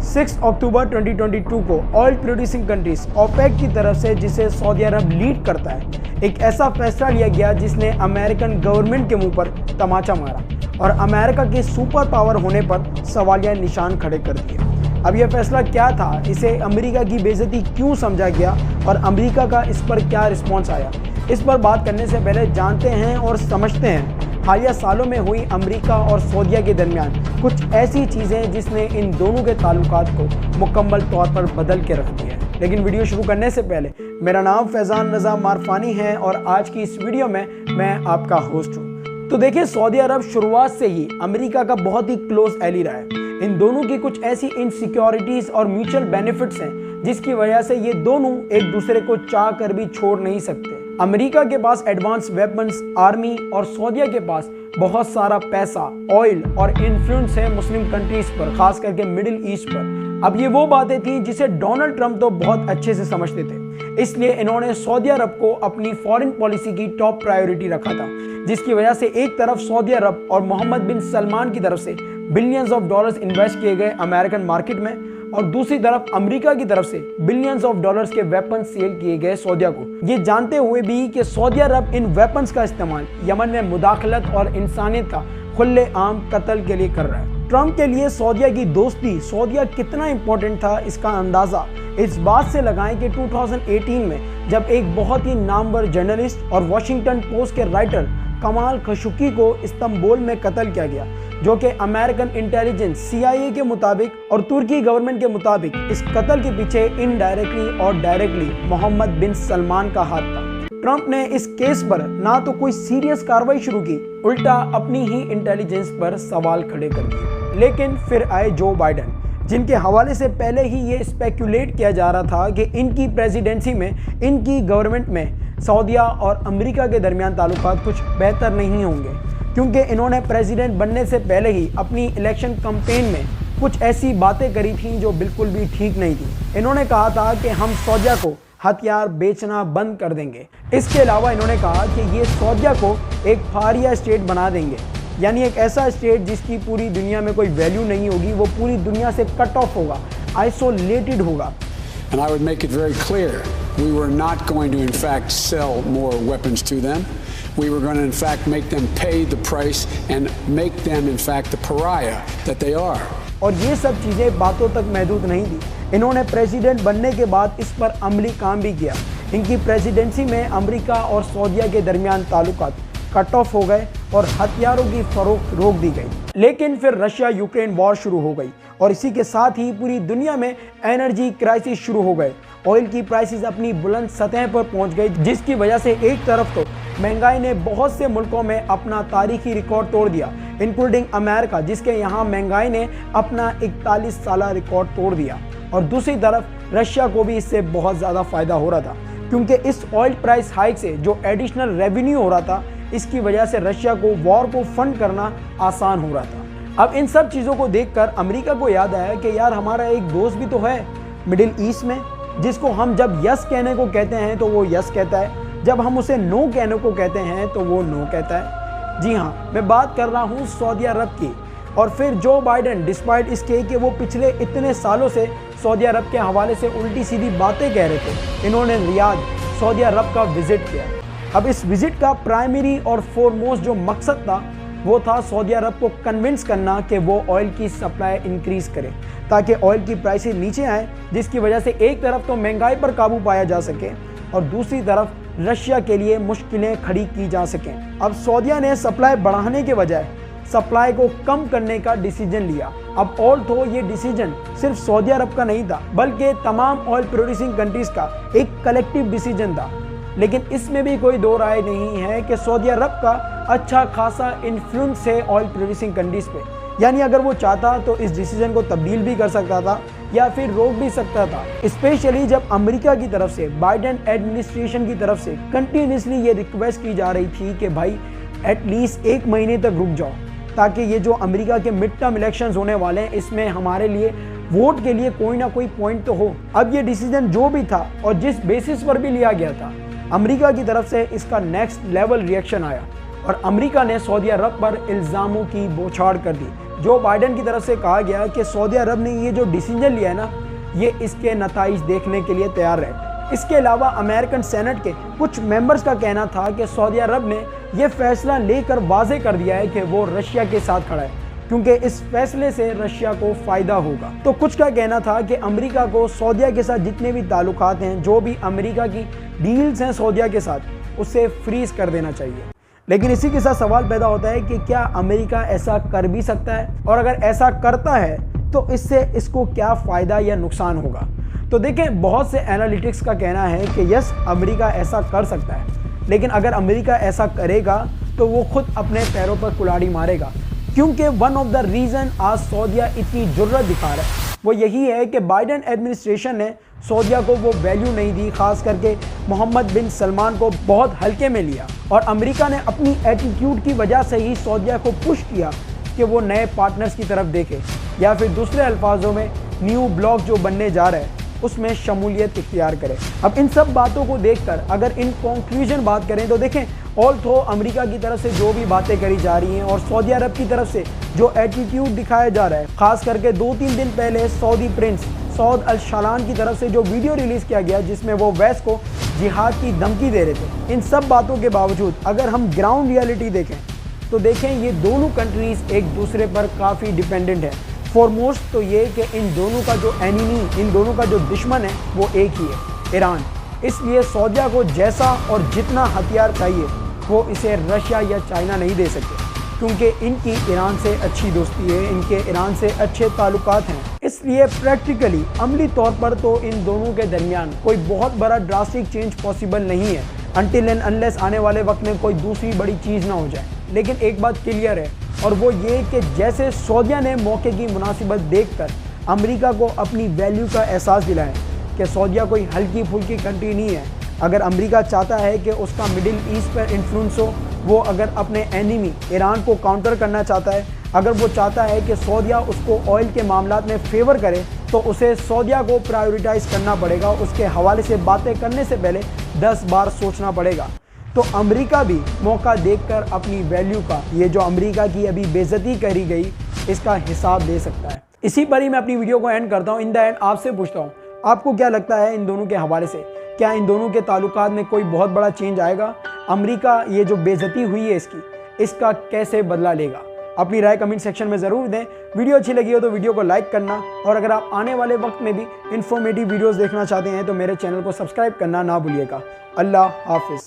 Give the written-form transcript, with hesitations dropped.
6 अक्टूबर 2022 को oil producing countries OPEC की तरफ से, जिसे सऊदी अरब लीड करता है, एक ऐसा फैसला लिया गया जिसने अमेरिकन गवर्नमेंट के मुंह पर तमाचा मारा और अमेरिका के सुपर पावर होने पर सवालिया निशान खड़े कर दिए। अब यह फैसला क्या था, इसे अमेरिका की बेइज्जती क्यों समझा गया और अमेरिका का इस पर क्या रिस्पॉन्स आया, इस पर बात करने से पहले जानते हैं और समझते हैं हालिया सालों में हुई अमेरिका और सऊदीया के दरमियान कुछ ऐसी चीज़ें जिसने इन दोनों के ताल्लुकात को मुकम्मल तौर पर बदल के रख दिया है। लेकिन वीडियो शुरू करने से पहले, मेरा नाम फैज़ान रज़ा मारफानी है और आज की इस वीडियो में मैं आपका होस्ट हूँ। तो देखिए, सऊदी अरब शुरुआत से ही अमेरिका का बहुत ही क्लोज एली रहा है। इन दोनों की कुछ ऐसी इनसिक्योरिटीज़ और म्यूचुअल बेनिफिट्स हैं जिसकी वजह से ये दोनों एक दूसरे को चाह कर भी छोड़ नहीं सकते। अमेरिका के पास एडवांस वेपन्स, आर्मी और सऊदीया के पास बहुत सारा पैसा, ऑयल और इन्फ्लुएंस है मुस्लिम कंट्रीज पर, खास करके मिडिल ईस्ट पर। अब ये वो बातें थी जिसे डोनाल्ड ट्रंप तो बहुत अच्छे से समझते थे, इसलिए इन्होंने सऊदी अरब को अपनी फॉरेन पॉलिसी की टॉप प्रायोरिटी रखा था, जिसकी वजह से एक तरफ सऊदी अरब और मोहम्मद बिन सलमान की तरफ से बिलियंस ऑफ डॉलर्स इन्वेस्ट किए गए अमेरिकन मार्केट में और दूसरी तरफ अमेरिका की तरफ से बिलियंस ऑफ डॉलर्स के वेपन सेल किए गए सऊदीया को, ये जानते हुए भी कि सऊदी अरब इन वेपन्स का इस्तेमाल यमन में मुदाखलत और इंसानियत का खुले आम कत्ल के लिए कर रहा है। ट्रंप के लिए सऊदीया की दोस्ती, सऊदीया कितना इंपॉर्टेंट था, इसका अंदाजा इस बात से लगाएं कि 2018 में जब एक बहुत ही नामवर जर्नलिस्ट और वॉशिंगटन पोस्ट के राइटर कमाल खशोगी को इस्तांबुल में कत्ल किया गया, जो कि अमेरिकन इंटेलिजेंस CIA के मुताबिक और तुर्की गवर्नमेंट के मुताबिक इस कत्ल के पीछे इनडायरेक्टली और डायरेक्टली मोहम्मद बिन सलमान का हाथ था। ट्रंप ने इस केस पर ना तो कोई सीरियस कार्रवाई शुरू की, उल्टा अपनी ही इंटेलिजेंस पर सवाल खड़े कर दिए। लेकिन फिर आए जो बाइडेन, जिनके हवाले से पहले ही ये स्पेकुलेट किया जा रहा था कि इनकी प्रेसिडेंसी में, इनकी गवर्नमेंट में सऊदीया और अमेरिका के दरमियान ताल्लुकात कुछ बेहतर नहीं होंगे, क्योंकि इन्होंने प्रेसिडेंट बनने से पहले ही अपनी इलेक्शन कैंपेन में कुछ ऐसी बातें करी थी जो बिल्कुल भी ठीक नहीं थी। इन्होंने कहा था कि हम सऊदीया को हथियार बेचना बंद कर देंगे। इसके अलावा इन्होंने कहा कि ये सऊदीया को एक फारिया स्टेट बना देंगे, यानी एक ऐसा स्टेट जिसकी पूरी दुनिया में कोई वैल्यू नहीं होगी, वो पूरी दुनिया से कट ऑफ होगा, आइसोलेटेड होगा। And I would make it very clear, we were not going to in fact sell more weapons to them. We were going to in fact make them pay the price and make them in fact the pariah that they are. और ये सब चीज़ें बातों तक महदूद नहीं थी। इन्होंने प्रेसिडेंट बनने के बाद इस पर अमली काम भी किया। इनकी प्रेसिडेंसी में अमेरिका और सऊदीया के दरमियान ताल्लुकात कट ऑफ हो गए और हथियारों की फरोख्त रोक दी गई। लेकिन फिर रशिया यूक्रेन वॉर शुरू हो गई और इसी के साथ ही पूरी दुनिया में एनर्जी क्राइसिस शुरू हो गए। ऑयल की प्राइसेस अपनी बुलंद सतह पर पहुंच गई, जिसकी वजह से एक तरफ तो महंगाई ने बहुत से मुल्कों में अपना तारीखी रिकॉर्ड तोड़ दिया, इंक्लूडिंग अमेरिका, जिसके यहाँ महंगाई ने अपना 41 साला रिकॉर्ड तोड़ दिया, और दूसरी तरफ रशिया को भी इससे बहुत ज़्यादा फ़ायदा हो रहा था, क्योंकि इस ऑयल प्राइस हाइक से जो एडिशनल रेवेन्यू हो रहा था, इसकी वजह से रशिया को वॉर को फंड करना आसान हो रहा था। अब इन सब चीज़ों को देखकर अमेरिका को याद आया कि यार, हमारा एक दोस्त भी तो है मिडिल ईस्ट में, जिसको हम जब यस कहने को कहते हैं तो वो यस कहता है, जब हम उसे नो कहने को कहते हैं तो वो नो कहता है। जी हाँ, मैं बात कर रहा हूँ सऊदी अरब की। और फिर जो बाइडेन, डिस्पाइट इसके कि वो पिछले इतने सालों से सऊदी अरब के हवाले से उल्टी सीधी बातें कह रहे थे, इन्होंने रियाद, सऊदी अरब का विजिट किया। अब इस विजिट का प्राइमरी और फोरमोस्ट जो मकसद था, वो था सऊदी अरब को कन्विंस करना कि वो ऑयल की सप्लाई इंक्रीज करे, ताकि ऑयल की प्राइसें नीचे आए, जिसकी वजह से एक तरफ तो महंगाई पर काबू पाया जा सके और दूसरी तरफ रशिया के लिए मुश्किलें खड़ी की जा सकें। अब सऊदीया ने सप्लाई बढ़ाने के बजाय सप्लाई को कम करने का डिसीजन लिया। अब ऑल तो ये डिसीजन सिर्फ सऊदी अरब का नहीं था, बल्कि तमाम ऑयल प्रोड्यूसिंग कंट्रीज का एक कलेक्टिव डिसीजन था। लेकिन इसमें भी कोई दो राय नहीं है कि सऊदी अरब का अच्छा खासा इन्फ्लुएंस है ऑयल प्रोड्यूसिंग कंट्रीज पे, यानी अगर वो चाहता तो इस डिसीजन को तब्दील भी कर सकता था या फिर रोक भी सकता था। स्पेशली जब अमेरिका की तरफ से, बाइडेन एडमिनिस्ट्रेशन की तरफ से कंटिन्यूसली ये रिक्वेस्ट की जा रही थी कि भाई एटलीस्ट 1 महीने तक रुक जाओ, ताकि ये जो अमेरिका के मिड टर्म इलेक्शंस होने वाले हैं, इसमें हमारे लिए वोट के लिए कोई ना कोई पॉइंट तो हो। अब ये डिसीजन जो भी था और जिस बेसिस पर भी लिया गया था, अमेरिका की तरफ से इसका नेक्स्ट लेवल रिएक्शन आया और अमेरिका ने सऊदी अरब पर इल्ज़ामों की बौछार कर दी। जो बाइडेन की तरफ से कहा गया कि सऊदी अरब ने ये जो डिसीजन लिया है ना, ये इसके नताइज देखने के लिए तैयार रहे। इसके अलावा अमेरिकन सेनेट के कुछ मेंबर्स का कहना था कि सऊदी अरब ने यह फैसला लेकर वाजे कर दिया है कि वो रशिया के साथ खड़ा है, क्योंकि इस फैसले से रशिया को फायदा होगा। तो कुछ का कहना था कि अमेरिका को सऊदीया के साथ जितने भी ताल्लुकात हैं, जो भी अमेरिका की डील्स हैं सऊदीया के साथ, उसे फ्रीज कर देना चाहिए। लेकिन इसी के साथ सवाल पैदा होता है कि क्या अमेरिका ऐसा कर भी सकता है, और अगर ऐसा करता है तो इससे इसको क्या फ़ायदा या नुकसान होगा। तो देखें, बहुत से एनालिटिक्स का कहना है कि यस, अमेरिका ऐसा कर सकता है, लेकिन अगर अमेरिका ऐसा करेगा तो वो खुद अपने पैरों पर कुल्हाड़ी मारेगा, क्योंकि वन ऑफ द रीज़न आज सऊदीया इतनी जुर्रत दिखा रहा है वो यही है कि बाइडेन एडमिनिस्ट्रेशन ने सऊदीया को वो वैल्यू नहीं दी, खास करके मोहम्मद बिन सलमान को बहुत हल्के में लिया, और अमेरिका ने अपनी एटीट्यूड की वजह से ही सऊदीया को पुश किया कि वो नए पार्टनर्स की तरफ देखे, या फिर दूसरे अल्फाजों में न्यू ब्लॉक जो बनने जा रहा है उसमें शमूलियत इख्तियार करें। अब इन सब बातों को देखकर अगर इन कंक्लूजन बात करें तो देखें, ऑल्थो अमेरिका की तरफ से जो भी बातें करी जा रही हैं और सऊदी अरब की तरफ से जो एटीट्यूड दिखाया जा रहा है, खास करके 2-3 दिन पहले सऊदी प्रिंस सऊद अल शालान की तरफ से जो वीडियो रिलीज़ किया गया जिसमें वो वेस्ट को जिहाद की धमकी दे रहे थे, इन सब बातों के बावजूद अगर हम ग्राउंड रियलिटी देखें तो देखें ये दोनों कंट्रीज़ एक दूसरे पर काफ़ी डिपेंडेंट है। फॉरमोस्ट तो ये कि इन दोनों का जो एनिमी, इन दोनों का जो दुश्मन है वो एक ही है, ईरान। इसलिए सऊदीया को जैसा और जितना हथियार चाहिए वो इसे रशिया या चाइना नहीं दे सकते, क्योंकि इनकी ईरान से अच्छी दोस्ती है, इनके ईरान से अच्छे ताल्लुकात हैं। इसलिए प्रैक्टिकली अमली तौर पर तो इन दोनों के दरमियान कोई बहुत बड़ा ड्रास्टिक चेंज पॉसिबल नहीं है, अनटिल एंड अनलेस आने वाले वक्त में कोई दूसरी बड़ी चीज़ ना हो जाए। लेकिन एक बात क्लियर है, और वो ये कि जैसे सऊदीया ने मौके की मुनासिबत देखकर अमेरिका को अपनी वैल्यू का एहसास दिलाया कि सऊदीया कोई हल्की फुल्की कंट्री नहीं है। अगर अमेरिका चाहता है कि उसका मिडिल ईस्ट पर इन्फ्लुएंस हो, वो अगर अपने एनिमी ईरान को काउंटर करना चाहता है, अगर वो चाहता है कि सऊदीया उसको ऑयल के मामलात में फेवर करे, तो उसे सऊदीया को प्रायोरिटाइज़ करना पड़ेगा। उसके हवाले से बातें करने से पहले 10 बार सोचना पड़ेगा। तो अमेरिका भी मौका देखकर अपनी वैल्यू का, ये जो अमेरिका की अभी बेइज्जती करी गई, इसका हिसाब दे सकता है। इसी पर ही मैं अपनी वीडियो को एंड करता हूँ। इन द एंड आपसे पूछता हूँ, आपको क्या लगता है इन दोनों के हवाले से, क्या इन दोनों के ताल्लुकात में कोई बहुत बड़ा चेंज आएगा? अमेरिका ये जो बेइज्जती हुई है इसका कैसे बदला लेगा? अपनी राय कमेंट सेक्शन में ज़रूर दें। वीडियो अच्छी लगी हो तो वीडियो को लाइक करना, और अगर आप आने वाले वक्त में भी इन्फॉर्मेटिव वीडियोज़ देखना चाहते हैं तो मेरे चैनल को सब्सक्राइब करना ना भूलिएगा। अल्लाह हाफिज़।